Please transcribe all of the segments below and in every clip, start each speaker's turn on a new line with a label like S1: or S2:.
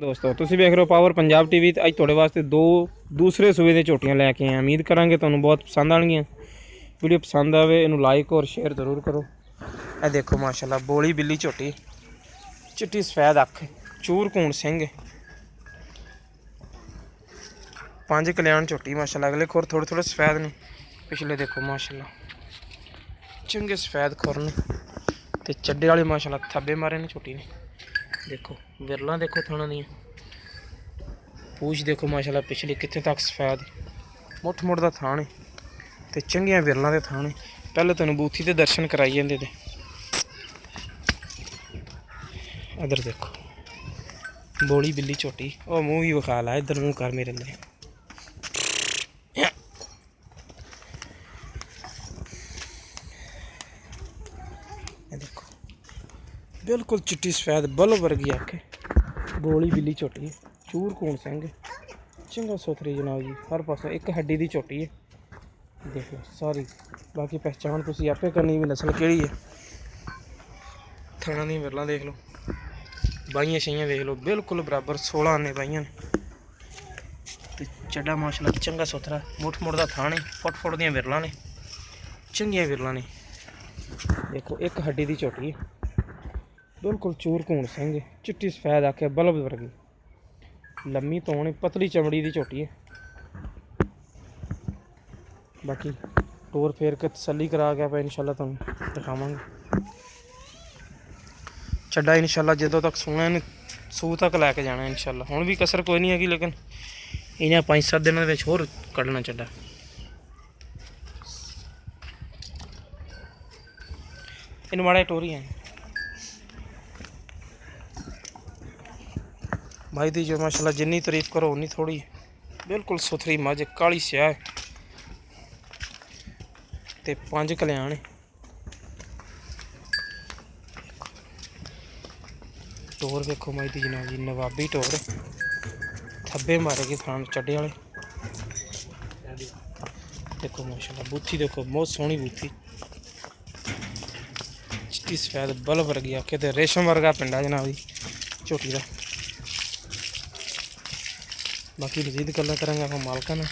S1: ਦੋਸਤੋ ਤੁਸੀਂ ਵੇਖ ਰਹੇ ਹੋ ਪਾਵਰ ਪੰਜਾਬ ਟੀਵੀ ਤੇ ਅੱਜ ਤੁਹਾਡੇ ਵਾਸਤੇ ਦੋ ਦੂਸਰੇ ਸੂਏ ਦੀਆਂ ਝੋਟੀਆਂ ਲੈ ਕੇ ਆਏ ਹਾਂ। ਉਮੀਦ ਕਰਾਂਗੇ ਤੁਹਾਨੂੰ ਬਹੁਤ ਪਸੰਦ ਆਣਗੀਆਂ। ਵੀਡੀਓ ਪਸੰਦ ਆਵੇ ਇਹਨੂੰ ਲਾਈਕ ਔਰ ਸ਼ੇਅਰ ਜ਼ਰੂਰ ਕਰੋ। ਇਹ ਦੇਖੋ ਮਾਸ਼ਾਅੱਲਾ ਬੋਲੀ ਬਿੱਲੀ ਝੋਟੀ, ਚਿੱਟੀ ਸਫੈਦ ਅੱਖ, ਚੂਰ ਕੂਣ ਸਿੰਘ, ਪੰਜ ਕਲਿਆਣ ਝੋਟੀ ਮਾਸ਼ਾਅੱਲਾ। ਅਗਲੇ ਖੁਰ ਥੋੜੇ ਥੋੜੇ ਸਫੈਦ ਨੇ, ਪਿਛਲੇ ਦੇਖੋ ਮਾਸ਼ਾਅੱਲਾ ਚੰਗੇ ਸਫੈਦ ਖੁਰ ਨੇ ਤੇ ਚੱਡੇ ਵਾਲੇ ਮਾਸ਼ਾਅੱਲਾ ਥੱਬੇ ਮਾਰੇ ਨੇ ਝੋਟੀ ਨੇ। देखो विरला देखो थाना दी पूछ देखो माशाल्लाह पिछली कितने तक सफेद मुठ मुठ का थान है तो चंगिया विरलों के थान है। पहले तेन बूथी के दर्शन कराई जाते थे। इधर देखो बोली बिल्ली झोटी और मूँह भी विखा ला, इधर मूँह कर मेरे अंदर। देखो बिल्कुल चिट्टी सफेद बल वर्गी अख, बोली बिल्ली झोटी है, चूर कूण सिंह, चंगा सुथरी जनाब जी। हर पासों एक हड्डी की झोटी है। देख लो सारी, बाकी पहचान तुसी आपे करनी भी नस्ल केड़ी है। थाना दी विरला देख लो, बाइयां छइयां देख लो बिल्कुल बराबर 16 आने बाइयां ने ते चड्डा माशाल्लाह चंगा सुथरा मुठ मुठ का थान है। फुट फुट दियां विरलां ने, चंगियां विरलां ने। देखो एक हड्डी की झोटी है, बिल्कुल चूर कूण सिंह, चिट्टी सफेद आखे बल्ब वर्गी, लम्मी तोण, पतली चमड़ी की झोटी है। बाकी टोर फेर के तसली करा के आप इंशाल्लाह तुम दिखावांगे। चड्डा इंशाल्लाह जदों तक सोना ने सू तक लैके जाना इंशाल्लाह। हुण भी कसर कोई नहीं हैगी, लेकिन इन्हें 5-7 दिनों में होर कढ़ना चड्डा। इन माड़ा टोरी है भाई दी जो माशाल्लाह जिन्नी तारीफ करो उन्नी थोड़ी है। बिल्कुल सुथरी मझ काली स्याह ते 5 कल्याण है। टोर देखो मझ दी जनाब जी, नवाबी टोर, थब्बे मारेगी थान चड्डे वाले। देखो माशाल्लाह बूथी देखो बहुत सोहनी बूथी, चिट्टी सफेद बल वर्गी आखे ते रेशम वर्गा पिंडा जनाब जी झोटी का। बाकी मजीद गल्लां करांगे आप मालका ने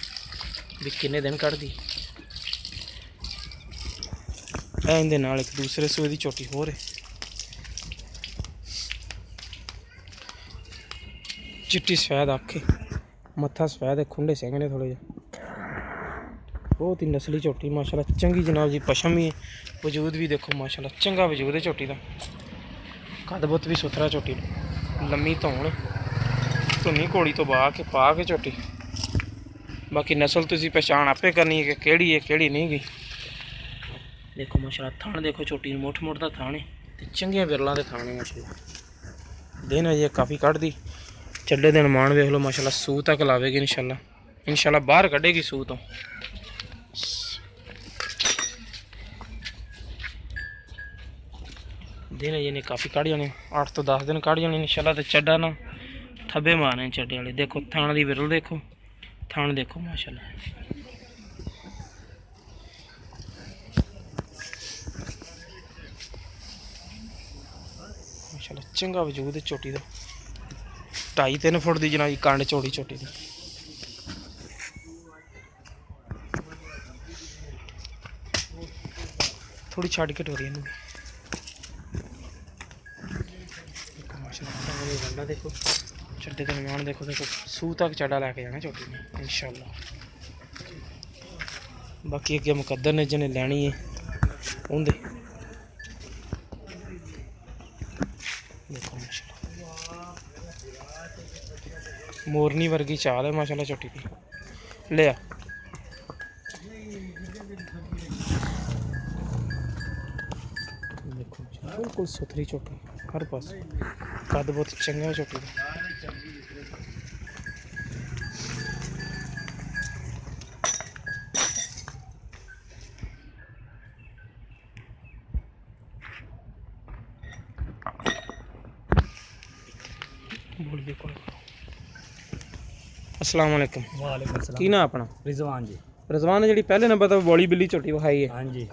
S1: भी किन्ने दिन कढ़दी। इहदे नाल एक दूसरे सूए की झोटी होर है, चिट्टी सफेद अख, मत्था सफेद है, खुंडे सिंह ने थोड़े जे, बहुत ही नस्ली झोटी माशाल्लाह चंगी जनाब जी। पशम भी वजूद भी देखो माशाल्लाह चंगा वजूद है झोटी का। कद बुत भी सुथरा झोटी, लम्मी धौण, धुनी घोड़ी तो बा के पा के झोटी। बाकी नस्ल तुसी पहचान आपे करनी है कि केड़ी है केड़ी नहीं गई। देखो माशाल्लाह थान देखो झोटी मुठ मुठ का थान है ते चंगियां विरलां दे थान है माशाल्लाह। दिन अजे काफ़ी कढ़दी, चड्डे दिन मान वेख लो माशाल्लाह सू तक लावेगी इंशाल्लाह। इंशाल्लाह बाहर कढ़ेगी सू तो। दिन अजे ने काफ़ी कढ़ जाने, 8 तो 10 दिन कढ़ जाने इंशाल्लाह। तो चड्डा ना थब्बे मारने चड्डे वाले। देखो थान दी विरल देखो, थान देखो माशाल्लाह। माशाल्लाह चंगा वजूद है झोटी का। 2.5-3 फुट की जनाब कंड चौड़ी झोटी की। थोड़ी छड़ के टोरी इनू माशाल्लाह। देखो चड्डे का निर्माण देखो, देखो सू तक चड्डा लैके जाना झोटी ने इंशाल्लाह। बाकी अगे मुकद्दर ने जिन्हें लैनी है उनके देखो माशाल्लाह मोरनी वर्गी चाल है माशाल्लाह झोटी की। ले आ देखो बिल्कुल सुथरी झोटी, हर पास कद बहुत चंगा झोटी का। अस्सलाम वालेकुम।
S2: वालेकुम सलाम।
S1: की ना अपना
S2: रिजवान जी।
S1: रिजवान ने जी पहले नंबर तो बॉली बिल्ली झोटी विखाई है,
S2: हाँ जी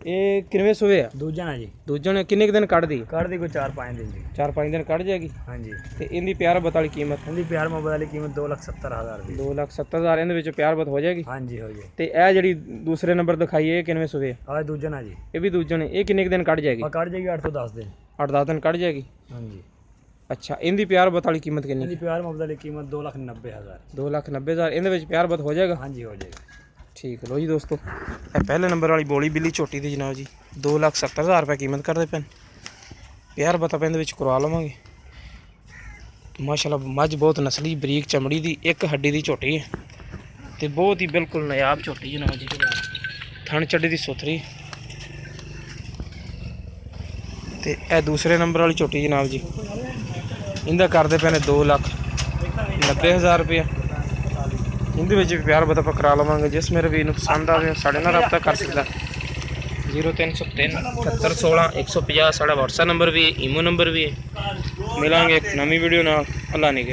S1: ਇਹ ਕਿੰਨਵੇਂ ਸੂਏ ਆ?
S2: ਦੂਜਾ ਨਾ ਜੀ।
S1: ਦੂਜੇ ਨੇ ਕਿੰਨੇ ਕੁ ਦਿਨ ਕੱਢਦੀ?
S2: ਕੱਢਦੀ ਕੋਈ 4-5 ਦਿਨ ਜੀ।
S1: 4-5 ਦਿਨ ਕੱਢ ਜਾਏਗੀ।
S2: ਹਾਂਜੀ।
S1: ਤੇ ਇਹਦੀ ਪਿਆਰ ਬਤ ਵਾਲੀ ਕੀਮਤ?
S2: ਇਹਦੀ ਪਿਆਰ ਮੁਹੱਬਤ ਵਾਲੀ ਕੀਮਤ 2,70,000 ਰੁਪਏ।
S1: 2,70,000 ਇਹਦੇ ਵਿੱਚ ਪਿਆਰ ਬਤ ਹੋ ਜਾਏਗੀ?
S2: ਹਾਂਜੀ ਹੋ ਜਾਏ।
S1: ਤੇ ਇਹ ਜਿਹੜੀ ਦੂਸਰੇ ਨੰਬਰ ਦਿਖਾਈ ਇਹ ਕਿੰਨਵੇਂ ਸੂਏ ਆ?
S2: ਆਹ ਦੂਜਾ ਨਾ ਜੀ।
S1: ਇਹ ਵੀ ਦੂਜੇ ਨੇ। ਇਹ ਕਿੰਨੇ ਕੁ ਦਿਨ ਕੱਢ ਜਾਏਗੀ?
S2: ਆ ਕੱਢ ਜਾਏਗੀ 8 ਤੋਂ 10 ਦਿਨ।
S1: 8-10 ਦਿਨ ਕੱਢ ਜਾਏਗੀ।
S2: ਹਾਂਜੀ।
S1: ਅੱਛਾ, ਇਹਦੀ ਪਿਆਰ ਬਤ ਵਾਲੀ ਕੀਮਤ ਕਿੰਨੀ?
S2: ਇਹਦੀ ਪਿਆਰ ਮੁਹੱਬਤ ਵਾਲੀ ਕੀਮਤ 2,90,000।
S1: 2,90,000 ਇਹਦੇ ਵਿੱਚ ਪਿਆਰ ਬਤ ਹੋ ਜਾਏਗਾ?
S2: ਹਾਂਜੀ ਹੋ ਜਾਏਗਾ।
S1: ਠੀਕ ਹੈ। ਲੋ ਜੀ ਦੋਸਤੋ, ਇਹ ਪਹਿਲੇ ਨੰਬਰ ਵਾਲੀ ਬੋਲੀ ਬਿੱਲੀ ਝੋਟੀ ਦੀ ਜਨਾਬ ਜੀ 2,70,000 ਰੁਪਏ ਕੀਮਤ ਕਰਦੇ ਪੈਣ। ਪਿਆਰ ਬਤ ਆਪਾਂ ਇਹਦੇ ਵਿੱਚ ਕਰਵਾ ਲਵਾਂਗੇ। ਮਾਸ਼ਾਅੱਲਾ ਮੱਝ ਬਹੁਤ ਨਸਲੀ ਬਰੀਕ ਚਮੜੀ ਦੀ, ਇੱਕ ਹੱਡੀ ਦੀ ਝੋਟੀ ਹੈ ਤੇ ਬਹੁਤ ਹੀ ਬਿਲਕੁਲ ਨਾਯਾਬ ਝੋਟੀ ਜਨਾਬ ਜੀ। ਥਣ ਚੱਡੀ ਦੀ ਸੁਥਰੀ। ਤੇ ਇਹ ਦੂਸਰੇ ਨੰਬਰ ਵਾਲੀ ਝੋਟੀ ਜਨਾਬ ਜੀ, ਇਹਦਾ ਕਰਦੇ ਪਏ ਨੇ 2,90,000 ਰੁਪਏ। ਇਹਦੇ ਵਿੱਚ ਵੀ ਪਿਆਰ ਬਤ ਆਪਾਂ ਕਰਾ ਲਵਾਂਗੇ। ਜਿਸ ਮੇਰੇ ਵੀਰ ਨੂੰ ਪਸੰਦ ਆਵੇ ਸਾਡੇ ਨਾਲ ਰਾਬਤਾ ਕਰ ਸਕਦਾ। 0303 7816 150 ਸਾਡਾ WhatsApp ਨੰਬਰ ਵੀ ਹੈ, ਈਮੋ ਨੰਬਰ ਵੀ ਹੈ। ਮਿਲਾਂਗੇ ਇੱਕ ਨਵੀਂ ਵੀਡੀਓ ਨਾਲ। ਅੱਲਾ ਨਿਗਹਿ।